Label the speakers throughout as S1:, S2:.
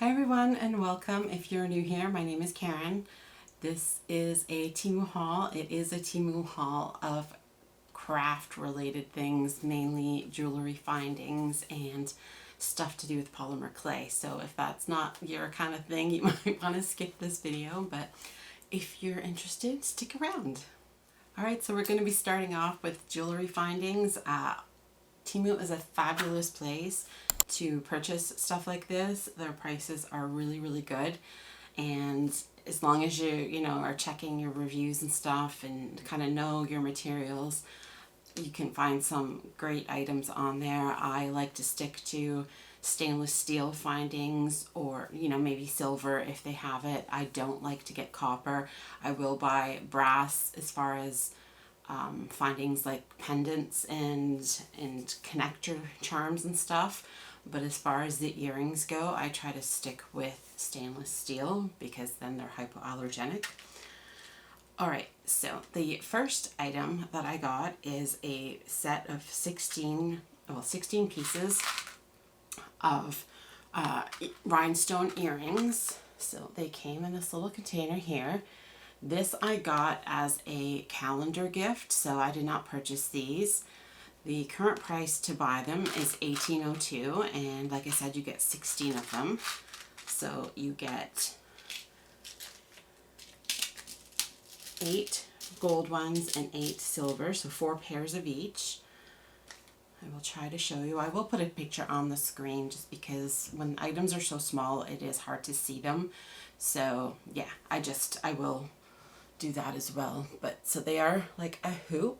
S1: Hi everyone and welcome. If you're new here, my name is Karen. This is a Temu haul. It is a Temu haul of craft related things, mainly jewelry findings and stuff to do with polymer clay. So if that's not your kind of thing, you might want to skip this video, but if you're interested, stick around. Alright, so we're going to be starting off with jewelry findings. Temu is a fabulous place to purchase stuff like this. Their prices are really good, and as long as you are checking your reviews and stuff and kind of know your materials, you can find some great items on there. I like to stick to stainless steel findings, or maybe silver if they have it. I don't like to get copper. I will buy brass as far as findings like pendants and connector charms and stuff, but as far as the earrings go, I try to stick with stainless steel because then they're hypoallergenic. Alright, so the first item that I got is a set of 16 pieces of rhinestone earrings. So they came in this little container here. This I got as a calendar gift, so I did not purchase these. The current price to buy them is $18.02, and like I said, you get 16 of them. So you get 8 gold ones and 8 silver, so 4 pairs of each. I will try to show you. I will put a picture on the screen just because when items are so small, it is hard to see them. So yeah, I will do that as well. But so they are like a hoop,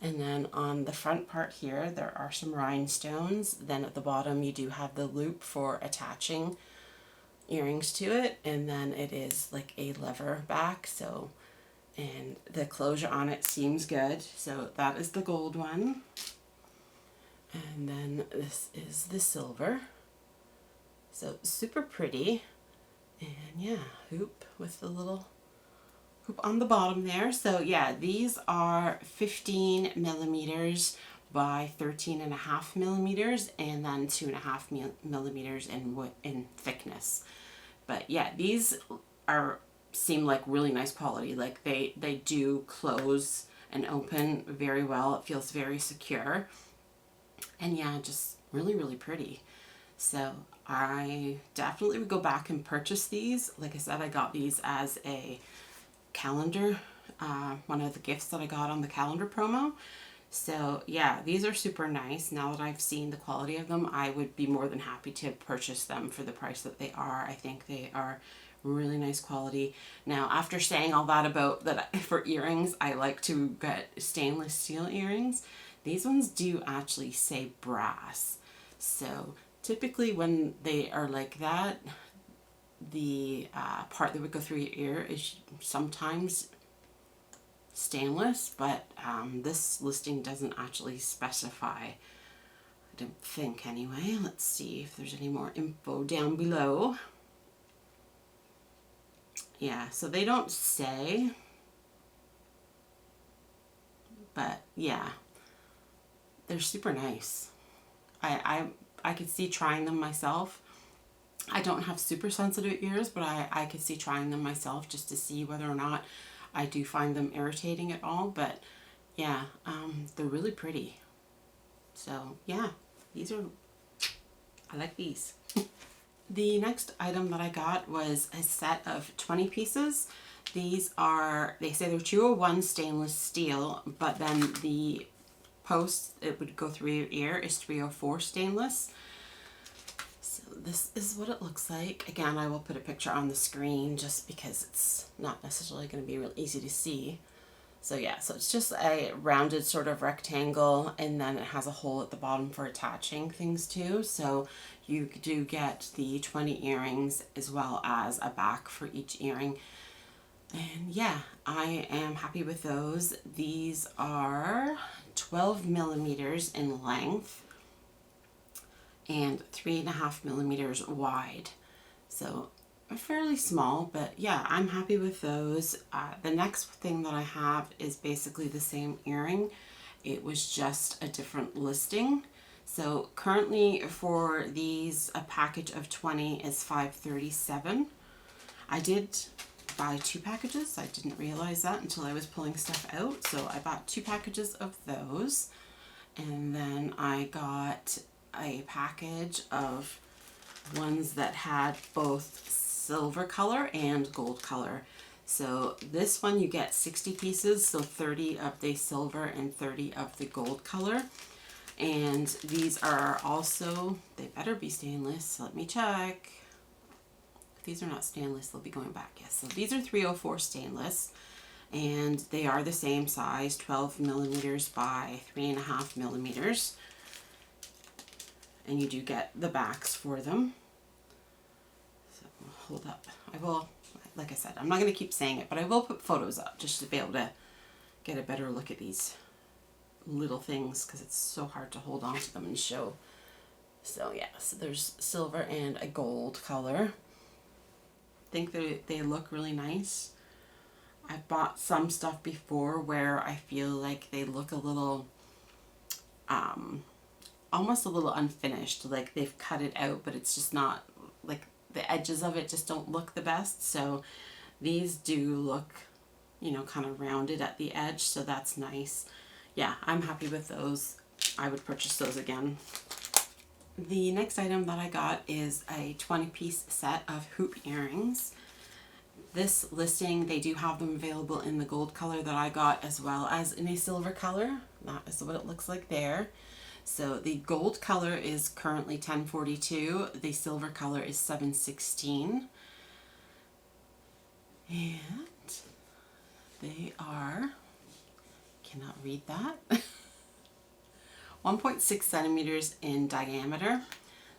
S1: and then on the front part here there are some rhinestones. Then at the bottom you do have the loop for attaching earrings to it, and then it is like a lever back, so, and the closure on it seems good. So that is the gold one, and then this is the silver. So super pretty, and yeah, hoop with the little hoop on the bottom there. So yeah, these are 15 millimeters by 13.5 millimeters, and then 2.5 millimeters in thickness. But yeah, these seem like really nice quality. Like they do close and open very well. It feels very secure, and yeah, just really pretty. So I definitely would go back and purchase these. Like I said, I got these as a calendar, one of the gifts that I got on the calendar promo. So yeah, these are super nice. Now that I've seen the quality of them, I would be more than happy to purchase them for the price that they are. I think they are really nice quality. Now, after saying all that about that, for earrings, I like to get stainless steel earrings. These ones do actually say brass. So typically when they are like that, the part that would go through your ear is sometimes stainless, but this listing doesn't actually specify. I don't think anyway. Let's see if there's any more info down below. Yeah, so they don't say, but yeah, they're super nice. I could see trying them myself. I don't have super sensitive ears, but I could see trying them myself just to see whether or not I do find them irritating at all. But yeah, they're really pretty. So yeah, I like these. The next item that I got was a set of 20 pieces. These are, they say they're 201 stainless steel, but then the post it would go through your ear is 304 stainless. So this is what it looks like. Again, I will put a picture on the screen just because it's not necessarily going to be real easy to see. So yeah, so it's just a rounded sort of rectangle, and then it has a hole at the bottom for attaching things to. So you do get the 20 earrings as well as a back for each earring. And yeah, I am happy with those. These are 12 millimeters in length and 3.5 millimeters wide. So fairly small, but yeah, I'm happy with those. The next thing that I have is basically the same earring. It was just a different listing. So currently for these, a package of 20 is $5.37. I did buy 2 packages. I didn't realize that until I was pulling stuff out. So I bought 2 packages of those. And then I got a package of ones that had both silver color and gold color. So this one you get 60 pieces, so 30 of the silver and 30 of the gold color. And these are also, they better be stainless. Let me check. If these are not stainless, they'll be going back. Yes, so these are 304 stainless, and they are the same size, 12 millimeters by 3.5 millimeters. And you do get the backs for them. So hold up. I will, like I said, I'm not going to keep saying it, but I will put photos up just to be able to get a better look at these little things, because it's so hard to hold on to them and show. So yeah, so there's silver and a gold color. I think they look really nice. I've bought some stuff before where I feel like they look a little almost a little unfinished, like they've cut it out, but it's just not, like the edges of it just don't look the best. So these do look, you know, kind of rounded at the edge, so that's nice. Yeah, I'm happy with those. I would purchase those again. The next item that I got is a 20-piece set of hoop earrings. This listing, they do have them available in the gold color that I got, as well as in a silver color. That is what it looks like there. So the gold color is currently $10.42. The silver color is $7.16. And they are, cannot read that, 1.6 centimeters in diameter.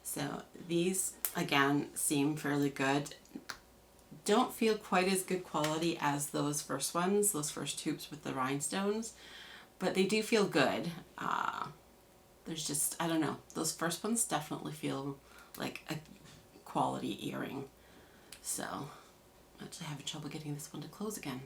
S1: So these again seem fairly good. Don't feel quite as good quality as those first ones, those first hoops with the rhinestones, but they do feel good. There's just, I don't know, those first ones definitely feel like a quality earring. So I'm actually having trouble getting this one to close again.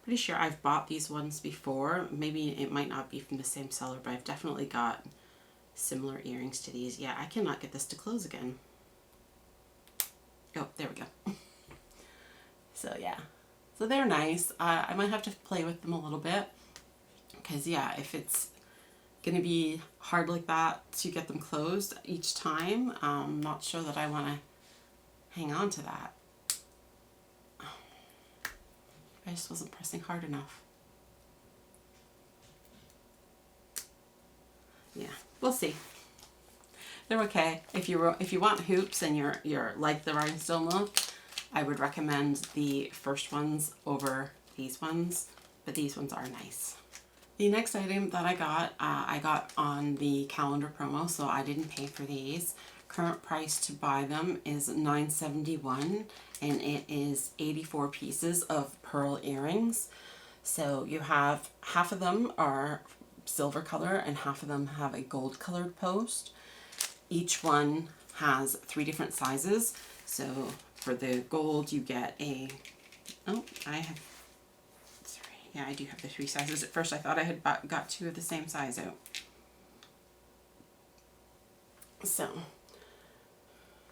S1: Pretty sure I've bought these ones before. Maybe it might not be from the same seller, but I've definitely got similar earrings to these. Yeah, I cannot get this to close again. Oh, there we go. So yeah, so they're nice. I might have to play with them a little bit, because yeah, if it's gonna be hard like that to get them closed each time, I'm not sure that I want to hang on to that. I just wasn't pressing hard enough. Yeah, we'll see. They're okay. If you want hoops and you're like the rhinestone look, I would recommend the first ones over these ones, but these ones are nice. The next item that I got on the calendar promo, so I didn't pay for these. Current price to buy them is $9.71, and it is 84 pieces of pearl earrings. So you have half of them are silver color and half of them have a gold colored post. Each one has 3 different sizes. So for the gold you get a, oh, I have 3. Yeah, I do have the 3 sizes. At first I thought I had got 2 of the same size out. So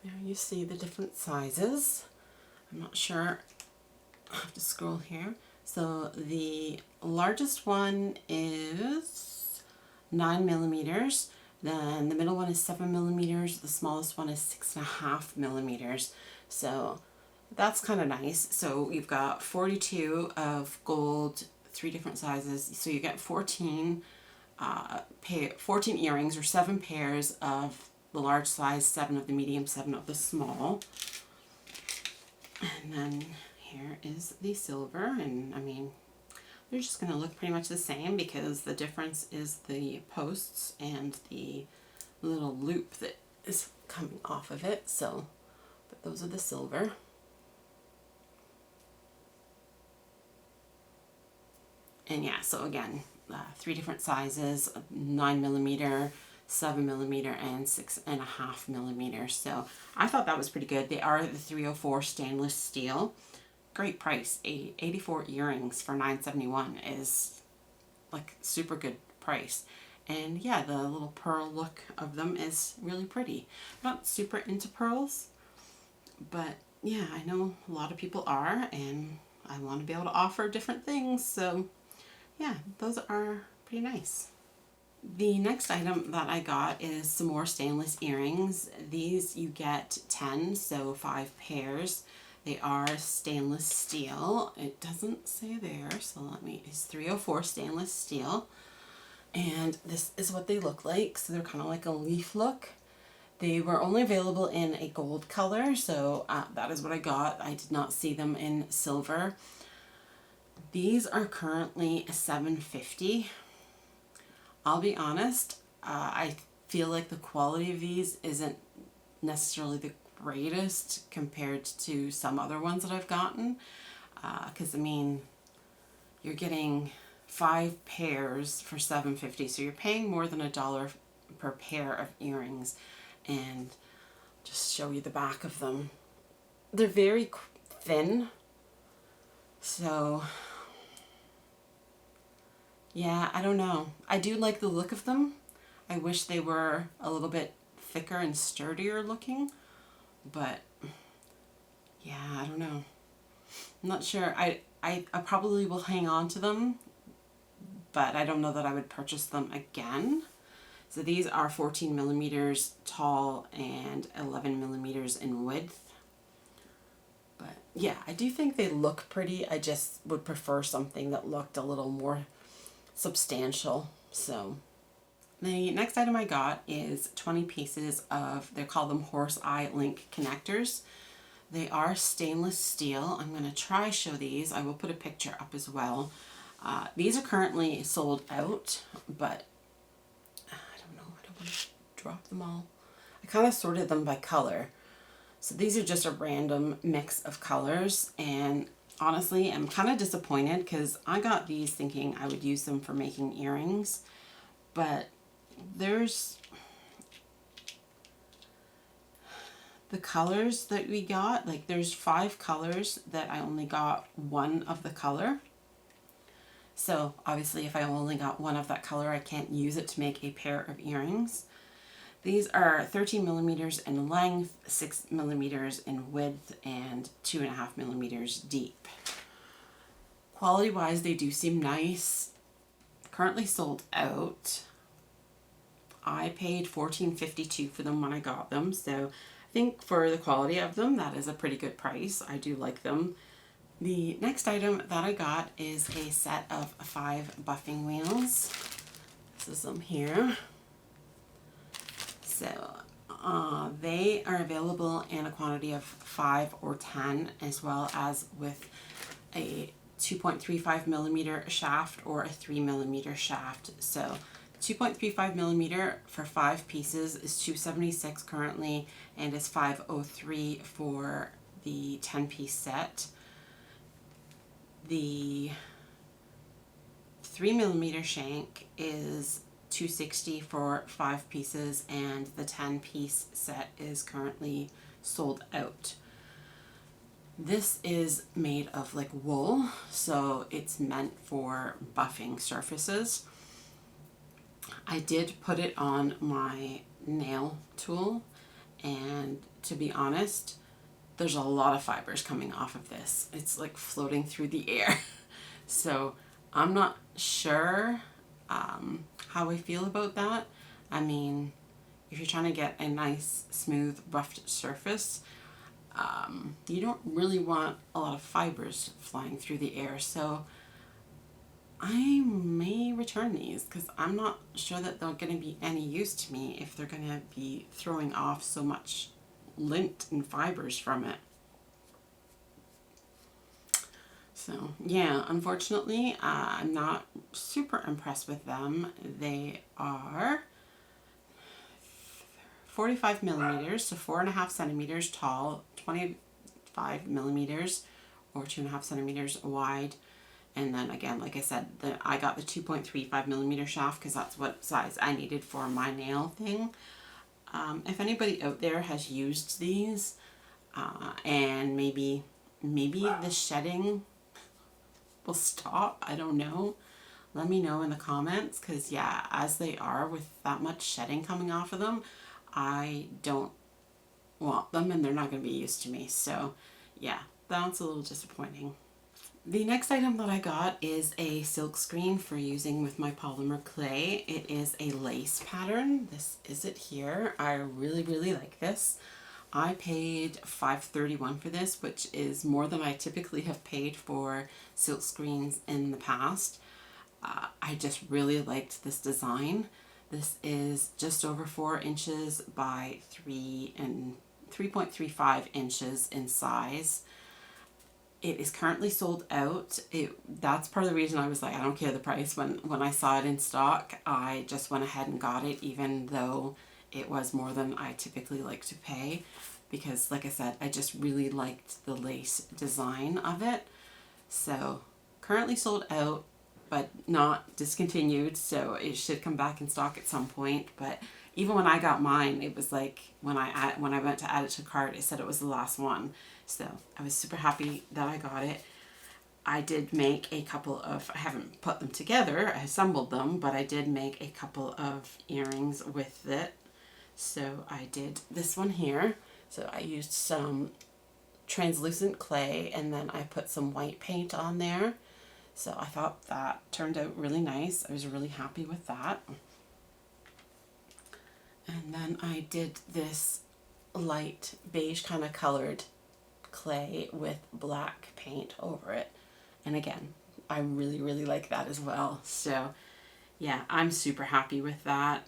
S1: there you see the different sizes. I'm not sure, I have to scroll here. So the largest one is 9 millimeters. Then the middle one is 7 millimeters. The smallest one is 6.5 millimeters. So that's kind of nice. So you've got 42 of gold, 3 different sizes. So you get 14 earrings, or 7 pairs of the large size, 7 of the medium, 7 of the small. And then here is the silver, and I mean, they're just going to look pretty much the same, because the difference is the posts and the little loop that is coming off of it. So, but those are the silver. And yeah, so again, 3 different sizes, 9 millimeter, 7 millimeter, and 6.5 millimeters. So I thought that was pretty good. They are the 304 stainless steel. great price. 84 earrings for $9.71 is like super good price. And yeah, the little pearl look of them is really pretty. I'm not super into pearls, but yeah, I know a lot of people are, and I want to be able to offer different things. So yeah, those are pretty nice. The next item that I got is some more stainless earrings. These you get 10, so 5 pairs. They are stainless steel. It doesn't say there, so it's 304 stainless steel. And this is what they look like. So they're kind of like a leaf look. They were only available in a gold color, so that is what I got. I did not see them in silver. These are currently $7.50. I'll be honest, I feel like the quality of these isn't necessarily the greatest compared to some other ones that I've gotten. Because I mean, you're getting 5 pairs for $7.50, so you're paying more than $1 per pair of earrings. And just show you the back of them. They're very thin, so yeah, I don't know. I do like the look of them. I wish they were a little bit thicker and sturdier looking, but yeah, I don't know. I'm not sure. I probably will hang on to them, but I don't know that I would purchase them again. So these are 14 millimeters tall and 11 millimeters in width. But yeah, I do think they look pretty. I just would prefer something that looked a little more substantial. So the next item I got is 20 pieces of, they call them horse eye link connectors. They are stainless steel. I'm going to try show these. I will put a picture up as well. These are currently sold out, but I don't know. I don't want to drop them all. I kind of sorted them by color. So these are just a random mix of colors, and honestly, I'm kind of disappointed because I got these thinking I would use them for making earrings, but there's the colors that we got, like there's 5 colors that I only got one of the color. So obviously if I only got one of that color, I can't use it to make a pair of earrings. These are 13 millimeters in length, 6 millimeters in width, and 2.5 millimeters deep. Quality wise, they do seem nice. Currently sold out. I paid $14.52 for them when I got them, so I think for the quality of them, that is a pretty good price. I do like them. The next item that I got is a set of 5 buffing wheels. This is them here. So they are available in a quantity of 5 or 10, as well as with a 2.35 millimeter shaft or a 3 millimeter shaft. So 2.35 millimeter for 5 pieces is $276 currently, and is $503 for the 10-piece set. The 3 millimeter shank is $260 for 5 pieces, and the 10-piece set is currently sold out. This is made of like wool, so it's meant for buffing surfaces. I did put it on my nail tool, and to be honest, there's a lot of fibers coming off of this. It's like floating through the air. So I'm not sure how I feel about that. I mean, if you're trying to get a nice, smooth, roughed surface, you don't really want a lot of fibers flying through the air. So I may return these because I'm not sure that they're going to be any use to me if they're going to be throwing off so much lint and fibers from it. So yeah, unfortunately, I'm not super impressed with them. They are 45 millimeters, so 4.5 centimeters tall, 25 millimeters or 2.5 centimeters wide. And then again, like I said, I got the 2.35 millimeter shaft because that's what size I needed for my nail thing. If anybody out there has used these and maybe maybe the shedding will stop. I don't know. Let me know in the comments, because yeah, as they are with that much shedding coming off of them, I don't want them and they're not going to be used to me. So yeah, that's a little disappointing. The next item that I got is a silk screen for using with my polymer clay. It is a lace pattern. This is it here. I really, really like this. I paid $5.31 for this, which is more than I typically have paid for silk screens in the past. I just really liked this design. This is just over 4 inches by 3.35 inches in size. It is currently sold out. That's part of the reason I was like, I don't care the price. When I saw it in stock, I just went ahead and got it, even though it was more than I typically like to pay, because like I said, I just really liked the lace design of it. So currently sold out, but not discontinued, so it should come back in stock at some point. But even when I got mine, it was like when I went to add it to cart, it said it was the last one. So I was super happy that I got it. I did make a couple of, I haven't put them together, I assembled them, but I did make a couple of earrings with it. So I did this one here. So I used some translucent clay and then I put some white paint on there. So I thought that turned out really nice. I was really happy with that. And then I did this light beige kind of colored clay with black paint over it. And again, I really, really like that as well. So yeah, I'm super happy with that.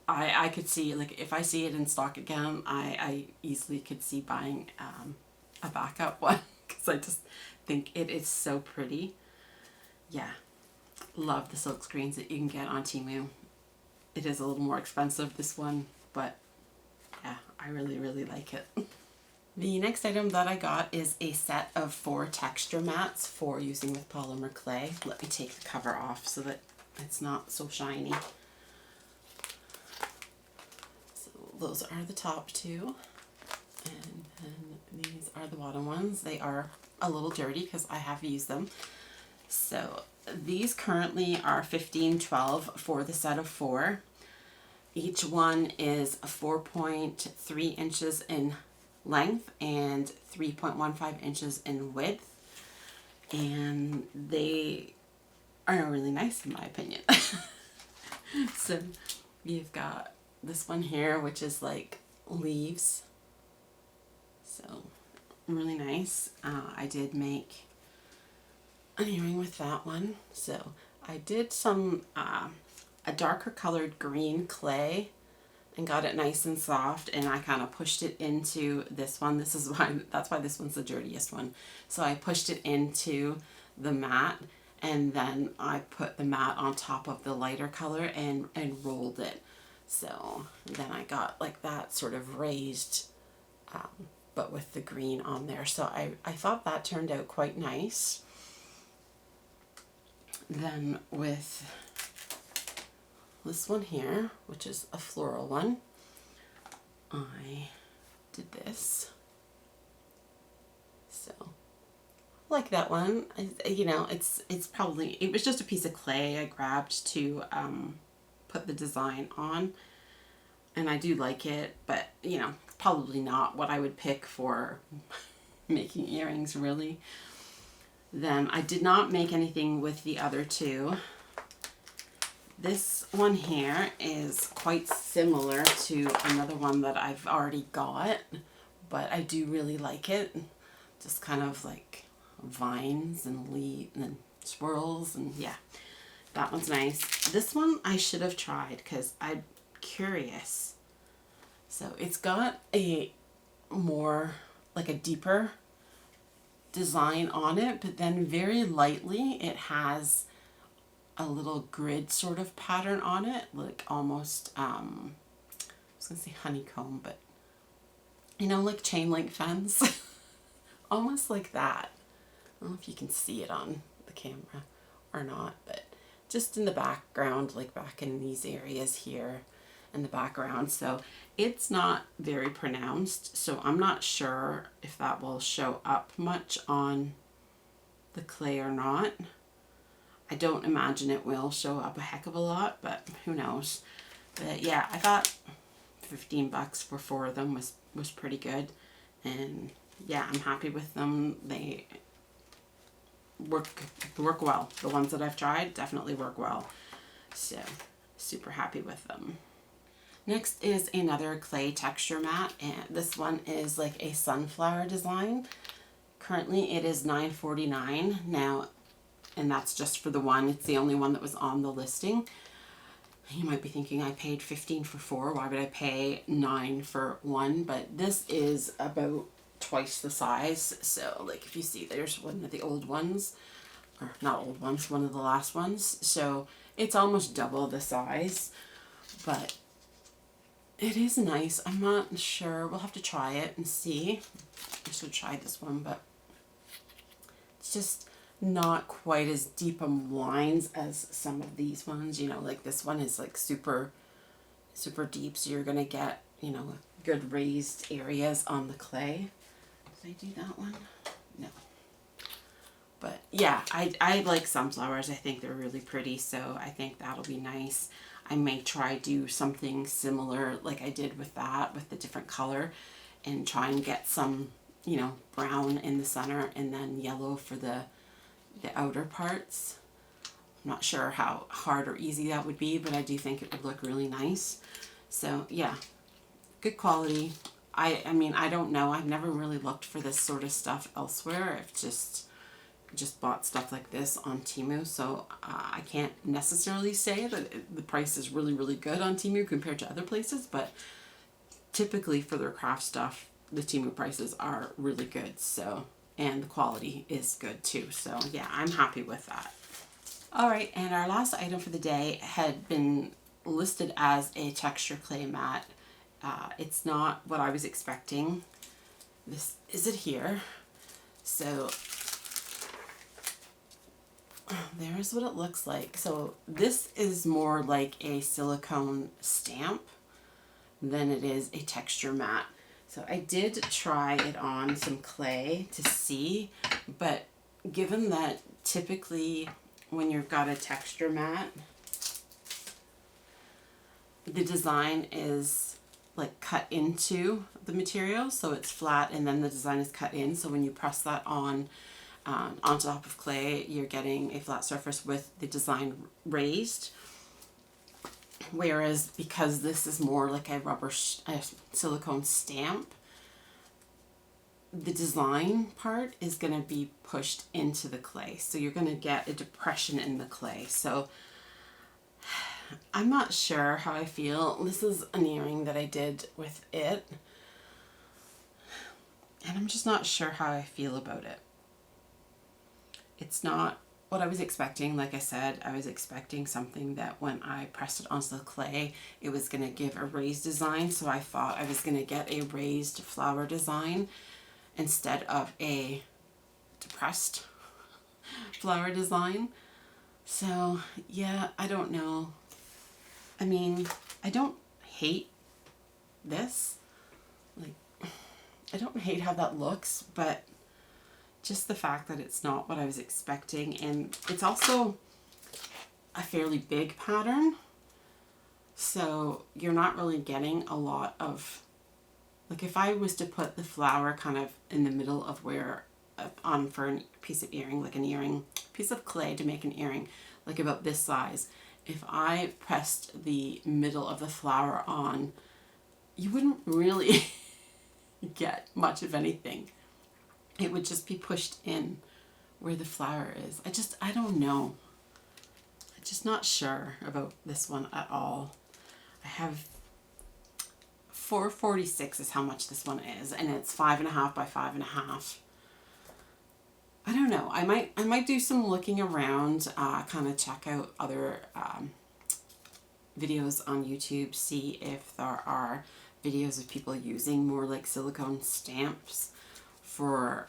S1: I could see, like, if I see it in stock again, I easily could see buying a backup one, because I just think it is so pretty. Yeah, love the silk screens that you can get on Temu. It is a little more expensive, this one, but yeah, I really, really like it. The next item that I got is a set of 4 texture mats for using with polymer clay. Let me take the cover off so that it's not so shiny. So those are the top 2, and then these are the bottom ones. They are a little dirty because I have used them. So these currently are $15.12 for the set of 4. Each one is 4.3 inches in length and 3.15 inches in width, and they are really nice in my opinion. So you've got this one here, which is like leaves, so really nice. I did make an earring with that one. So I did some a darker colored green clay and got it nice and soft, and I kind of pushed it into this one. This is why, that's why this one's the dirtiest one. So I pushed it into the mat, and then I put the mat on top of the lighter color and rolled it. So then I got like that sort of raised, but with the green on there. So I thought that turned out quite nice. Then with this one here, which is a floral one, I did this. So like that one, you know, it's probably, it was just a piece of clay I grabbed to put the design on, and I do like it, but you know, probably not what I would pick for making earrings really. Then I did not make anything with the other 2. This one here is quite similar to another one that I've already got, but I do really like it. Just kind of like vines and leaves and swirls, and yeah, that one's nice. This one I should have tried because I'm curious. So it's got a more, like a deeper design on it, but then very lightly it has a little grid sort of pattern on it, like almost I was gonna say honeycomb, but you know, like chain link fence. Almost like that. I don't know if you can see it on the camera or not, but just in the background, like back in these areas here, in the background. So it's not very pronounced. So I'm not sure if that will show up much on the clay or not. I don't imagine it will show up a heck of a lot, but who knows. But yeah, I thought 15 bucks for 4 of them was pretty good. And yeah, I'm happy with them. They work well. The ones that I've tried definitely work well. So super happy with them. Next is another clay texture mat, and this one is like a sunflower design. Currently it is $9.49 now, and that's just for the one. It's the only one that was on the listing. You might be thinking, I paid $15 for 4. Why would I pay $9 for 1? But this is about twice the size. So like if you see, there's one of the old ones, or not old ones, one of the last ones. So it's almost double the size, but it is nice. I'm not sure. We'll have to try it and see. I should try this one, but it's just not quite as deep on lines as some of these ones. You know, like this one is like super deep, so you're gonna get, you know, good raised areas on the clay. Did I do that one? No. But yeah, I like sunflowers. I think they're really pretty, so I think that'll be nice. I may try do something similar like I did with that, with the different color, and try and get some, you know, brown in the center and then yellow for the outer parts. I'm not sure how hard or easy that would be, but I do think it would look really nice. So yeah, good quality. I mean, I don't know. I've never really looked for this sort of stuff elsewhere. I've just bought stuff like this on Temu, so I can't necessarily say that the price is really, really good on Temu compared to other places, but typically for their craft stuff, the Temu prices are really good. So, and the quality is good too. So yeah, I'm happy with that. All right, and our last item for the day had been listed as a texture clay mat. It's not what I was expecting. This is it here. So there's what it looks like. So this is more like a silicone stamp than it is a texture mat. So I did try it on some clay to see, but given that typically when you've got a texture mat, the design is like cut into the material, so it's flat and then the design is cut in, so when you press that on top of clay, you're getting a flat surface with the design raised. Whereas because this is more like a silicone stamp, the design part is going to be pushed into the clay, so you're going to get a depression in the clay. So I'm not sure how I feel. This is an earring that I did with it, and I'm just not sure how I feel about it. It's not what I was expecting. Like I said, I was expecting something that when I pressed it onto the clay, it was going to give a raised design. So I thought I was going to get a raised flower design instead of a depressed flower design. So yeah, I don't know. I mean, I don't hate this. Like, I don't hate how that looks, but just the fact that it's not what I was expecting, and it's also a fairly big pattern, so you're not really getting a lot of, like if I was to put the flower kind of in the middle of where on for a piece of earring, like an earring, piece of clay to make an earring, like about this size, if I pressed the middle of the flower on, you wouldn't really get much of anything. It would just be pushed in where the flower is. I don't know. I'm just not sure about this one at all. I have $4.46 is how much this one is, and it's 5.5 by 5.5. I don't know. I might do some looking around, kind of check out other videos on YouTube, see if there are videos of people using more like silicone stamps for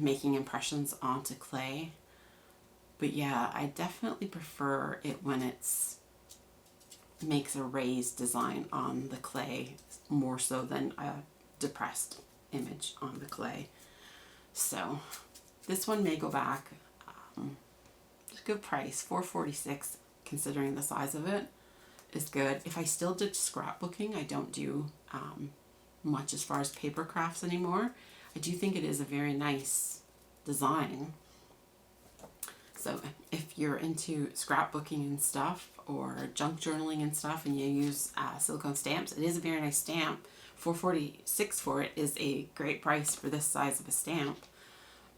S1: making impressions onto clay. But yeah, I definitely prefer it when it's makes a raised design on the clay more so than a depressed image on the clay. So this one may go back. It's a good price, $4.46, considering the size of it is good. If I still did scrapbooking, I don't do much as far as paper crafts anymore. I do think it is a very nice design. So if you're into scrapbooking and stuff, or junk journaling and stuff, and you use silicone stamps, it is a very nice stamp. $4.46 for it is a great price for this size of a stamp.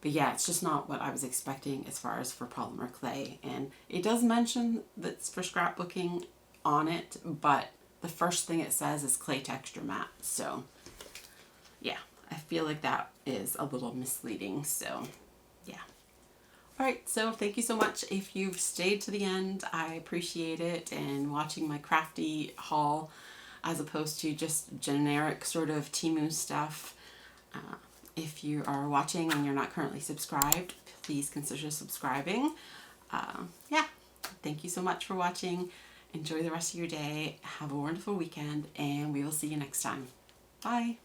S1: But yeah, it's just not what I was expecting as far as for polymer clay. And it does mention that it's for scrapbooking on it, but the first thing it says is clay texture matte. So yeah, I feel like that is a little misleading. So yeah. Alright, so thank you so much if you've stayed to the end. I appreciate it, and watching my crafty haul as opposed to just generic sort of Temu stuff. If you are watching and you're not currently subscribed, please consider subscribing. Yeah, thank you so much for watching. Enjoy the rest of your day. Have a wonderful weekend, and we will see you next time. Bye.